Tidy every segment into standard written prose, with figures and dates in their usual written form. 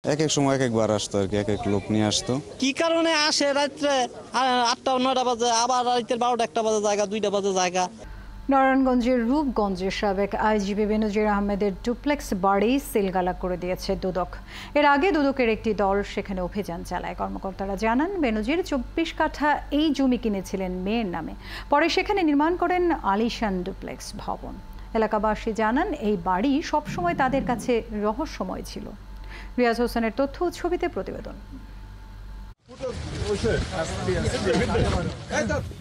এক এক সময় এক একবার আসতো আর কি, এক এক লোক নিয়ে আসতো। কি কারণে আসে রাত্রে 8টা 9টা বাজে, আবার রাতের 12টা 1টা বাজে জায়গা, 2টা বাজে জায়গা। নারায়ণগঞ্জের রূপগঞ্জের সাবেক আইজিপি বেনজির আহমেদের ডুপ্লেক্স বাড়ি সিলগালা করে দিয়েছে দুদক। এর আগে দুদকের একটি দল সেখানে অভিযান চালায়। কর্মকর্তারা জানান, বেনজির 24 কাঠা এই জমি কিনেছিলেন মেয়ের নামে, পরে সেখানে নির্মাণ করেন আলিশান ডুপ্লেক্স ভবন। এলাকাবাসী জানান, এই বাড়ি সবসময় তাদের কাছে রহস্যময় ছিল। রিয়াজ হোসেনের তথ্য, ছবিতে প্রতিবেদন।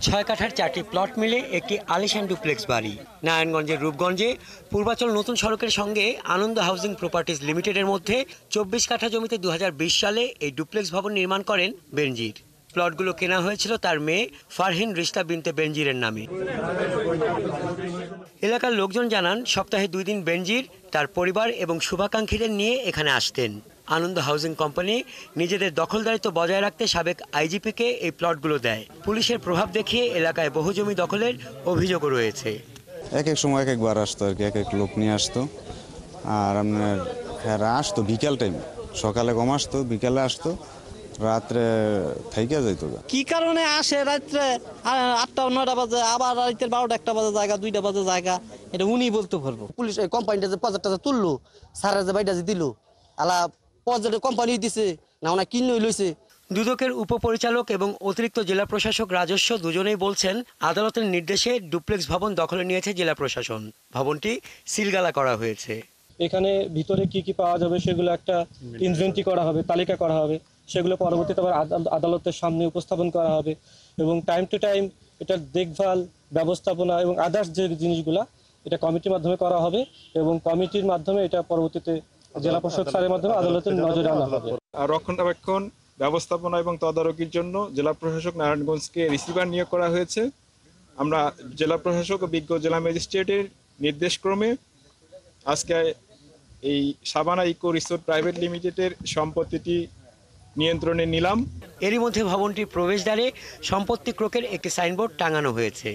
6 কাঠার 4টি প্লট মিলে একটি আলিশান ডুপ্লেক্স বাড়ি নারায়ণগঞ্জের রূপগঞ্জে পূর্বাচল নতুন সড়কের সঙ্গে আনন্দ হাউজিং প্রপার্টিজ লিমিটেডের মধ্যে 24 কাঠা জমিতে 2020 সালে এই ডুপ্লেক্স ভবন নির্মাণ করেন বেনজির। প্লটগুলো কেনা হয়েছিল তার মেয়ে ফারহিন রিশতা বিনতে বেনজিরের নামে। এলাকার লোকজন জানান, সপ্তাহে 2 দিন বেনজির তার পরিবার এবং শুভাকাঙ্ক্ষীদের নিয়ে এখানে আসতেন। আনন্দ হাউজিং কোম্পানি নিজেদের দখলদারিত্ব বজায় রাখতে সাবেক আইজিপিকে এই প্লটগুলো দেয়। পুলিশের প্রভাব দেখিয়ে এলাকায় বহু জমি দখলের অভিযোগও রয়েছে। এক এক সময় এক একবার আসতো আর কি, এক এক লোক নিয়ে আসতো। আর আপনার আসতো বিকেল টাইমে, সকালে কম আসতো, বিকেলে আসতো, রাত্রে থাইকা যাইতো। কি কারণে আসে রাত্রে 8টা 9টা বাজে, আবার রাতের 12টা 1টা বাজে জায়গা, 2টা বাজে জায়গা, এটা উনি বলতে পারবো। পুলিশ এই কোম্পানিটা যে প্রজেক্টটা তুললো, সারা যে বাইটা যে দিল, আলা প্রজেক্ট কোম্পানি দিছে না, ওনা কিনে লইছে। দুদকের উপপরিচালক এবং অতিরিক্ত জেলা প্রশাসক রাজস্ব দুজনেই বলছেন, আদালতের নির্দেশে ডুপ্লেক্স ভবন দখলে নিয়েছে জেলা প্রশাসন। ভবনটি সিলগালা করা হয়েছে। এখানে ভিতরে কি কি পাওয়া যাবে সেগুলো একটা ইনভেন্টরি করা হবে, তালিকা করা হবে, সেগুলো পরবর্তীতে আবার আদালতের সামনে উপস্থাপন করা হবে এবং টাইম টু টাইম এটা দেখভাল, ব্যবস্থাপনা এবং আদার্স যে জিনিসগুলো এটা কমিটির মাধ্যমে করা হবে এবং কমিটির মাধ্যমে এটা পরবর্তীতে জেলা প্রশাসক স্যারের মাধ্যমে আদালতের নজরে আনা হবে। রক্ষণাবেক্ষণ, ব্যবস্থাপনা এবং তদারকির জন্য জেলা প্রশাসক নারায়ণগঞ্জকে রিসিভার নিয়োগ করা হয়েছে। আমরা জেলা প্রশাসক ও বিজ্ঞ জেলা ম্যাজিস্ট্রেটের নির্দেশক্রমে আজকে এই সাবানা ইকো রিসোর্ট প্রাইভেট লিমিটেডের সম্পত্তিটি নিয়ন্ত্রণে নিলাম। এরই মধ্যে ভবনটির প্রবেশদ্বারে সম্পত্তি ক্রোকের একটি সাইনবোর্ড টাঙানো হয়েছে।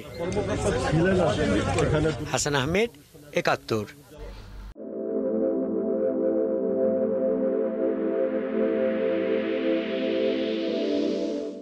হাসান আহমেদ, ৭১।